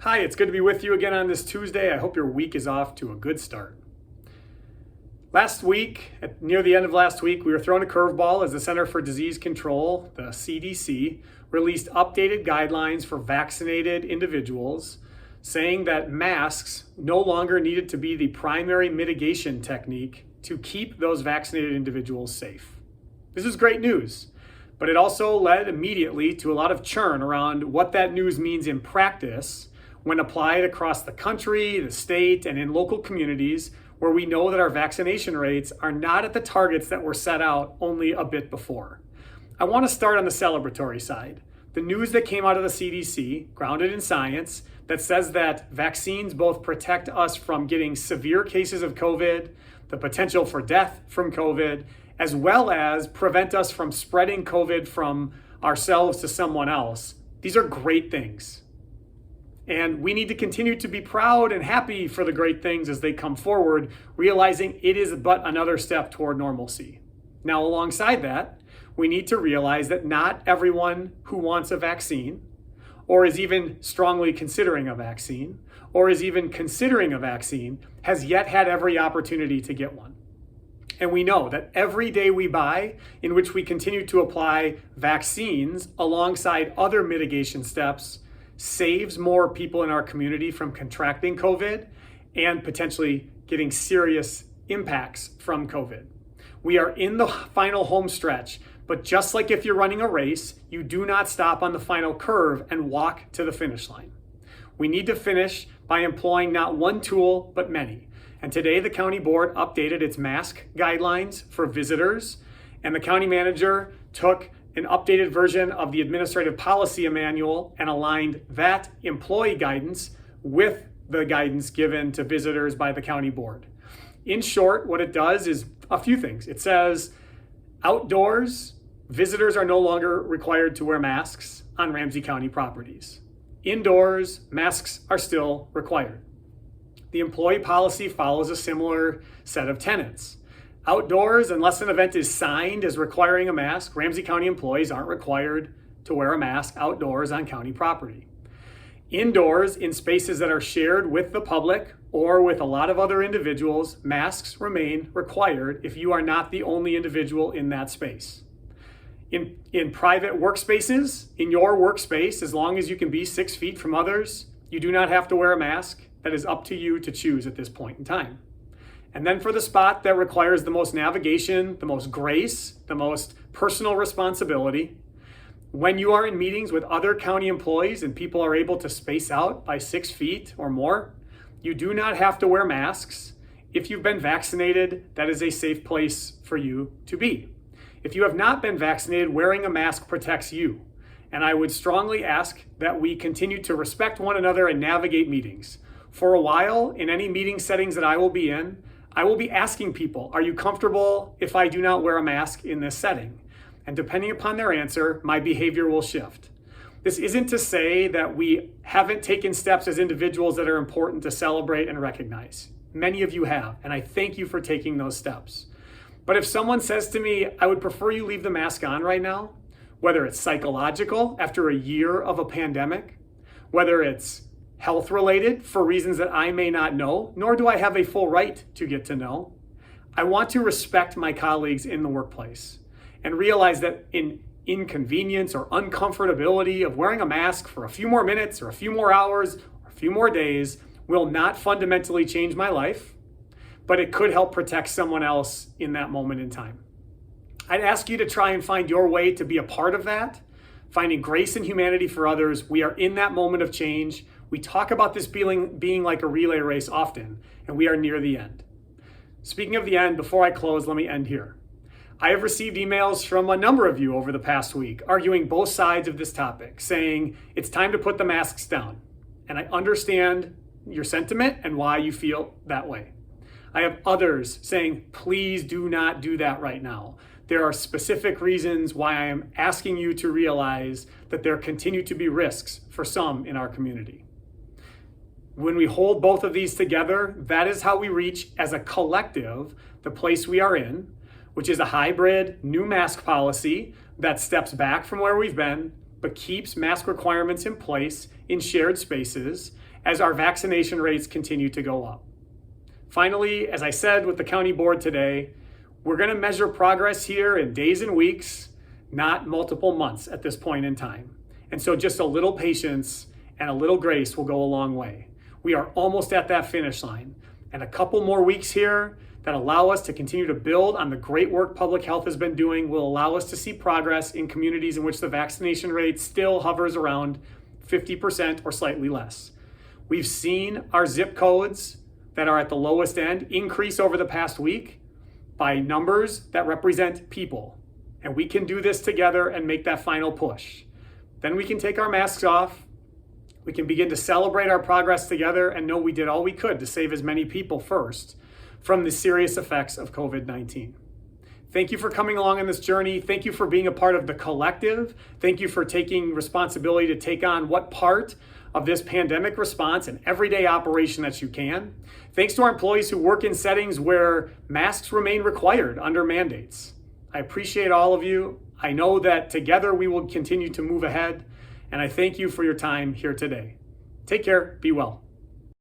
Hi, it's good to be with you again on this Tuesday. I hope your week is off to a good start. Last week, near the end of last week, we were thrown a curveball as the Center for Disease Control, the CDC, released updated guidelines for vaccinated individuals, saying that masks no longer needed to be the primary mitigation technique to keep those vaccinated individuals safe. This is great news, but it also led immediately to a lot of churn around what that news means in practice when applied across the country, the state, and in local communities where we know that our vaccination rates are not at the targets that were set out only a bit before. I want to start on the celebratory side. The news that came out of the CDC, grounded in science, that says that vaccines both protect us from getting severe cases of COVID, the potential for death from COVID, as well as prevent us from spreading COVID from ourselves to someone else. These are great things. And we need to continue to be proud and happy for the great things as they come forward, realizing it is but another step toward normalcy. Now, alongside that, we need to realize that not everyone who wants a vaccine, or is even strongly considering a vaccine, or is even considering a vaccine, has yet had every opportunity to get one. And we know that every day we buy in which we continue to apply vaccines alongside other mitigation steps saves more people in our community from contracting COVID and potentially getting serious impacts from COVID. We are in the final home stretch, but just like if you're running a race, you do not stop on the final curve and walk to the finish line. We need to finish by employing not one tool, but many. And today the county board updated its mask guidelines for visitors, and the county manager took an updated version of the administrative policy manual and aligned that employee guidance with the guidance given to visitors by the county board. In short, what it does is a few things. It says outdoors, visitors are no longer required to wear masks on Ramsey County properties. Indoors, masks are still required. The employee policy follows a similar set of tenets. Outdoors, unless an event is signed as requiring a mask, Ramsey County employees aren't required to wear a mask outdoors on county property. Indoors, in spaces that are shared with the public or with a lot of other individuals, masks remain required if you are not the only individual in that space. In private workspaces, in your workspace, as long as you can be 6 feet from others, you do not have to wear a mask. That is up to you to choose at this point in time. And then for the spot that requires the most navigation, the most grace, the most personal responsibility, when you are in meetings with other county employees and people are able to space out by 6 feet or more, you do not have to wear masks. If you've been vaccinated, that is a safe place for you to be. If you have not been vaccinated, wearing a mask protects you. And I would strongly ask that we continue to respect one another and navigate meetings. For a while, in any meeting settings that I will be in, I will be asking people, are you comfortable if I do not wear a mask in this setting? And depending upon their answer, my behavior will shift. This isn't to say that we haven't taken steps as individuals that are important to celebrate and recognize. Many of you have, and I thank you for taking those steps. But if someone says to me, I would prefer you leave the mask on right now, whether it's psychological after a year of a pandemic, whether it's health related for reasons that I may not know, nor do I have a full right to get to know, I want to respect my colleagues in the workplace and realize that in inconvenience or uncomfortability of wearing a mask for a few more minutes or a few more hours or a few more days will not fundamentally change my life, but it could help protect someone else in that moment in time. I'd ask you to try and find your way to be a part of that, finding grace and humanity for others. We are in that moment of change. We talk about this being like a relay race often, and we are near the end. Speaking of the end, before I close, let me end here. I have received emails from a number of you over the past week arguing both sides of this topic, saying it's time to put the masks down. And I understand your sentiment and why you feel that way. I have others saying, please do not do that right now. There are specific reasons why I am asking you to realize that there continue to be risks for some in our community. When we hold both of these together, that is how we reach as a collective the place we are in, which is a hybrid new mask policy that steps back from where we've been, but keeps mask requirements in place in shared spaces as our vaccination rates continue to go up. Finally, as I said with the county board today, we're going to measure progress here in days and weeks, not multiple months at this point in time. And so just a little patience and a little grace will go a long way. We are almost at that finish line, and a couple more weeks here that allow us to continue to build on the great work public health has been doing will allow us to see progress in communities in which the vaccination rate still hovers around 50% or slightly less. We've seen our zip codes that are at the lowest end increase over the past week by numbers that represent people. And we can do this together and make that final push. Then we can take our masks off. We can begin to celebrate our progress together and know we did all we could to save as many people first from the serious effects of COVID-19. Thank you for coming along on this journey. Thank you for being a part of the collective. Thank you for taking responsibility to take on what part of this pandemic response and everyday operation that you can. Thanks to our employees who work in settings where masks remain required under mandates. I appreciate all of you. I know that together we will continue to move ahead, and I thank you for your time here today. Take care, be well.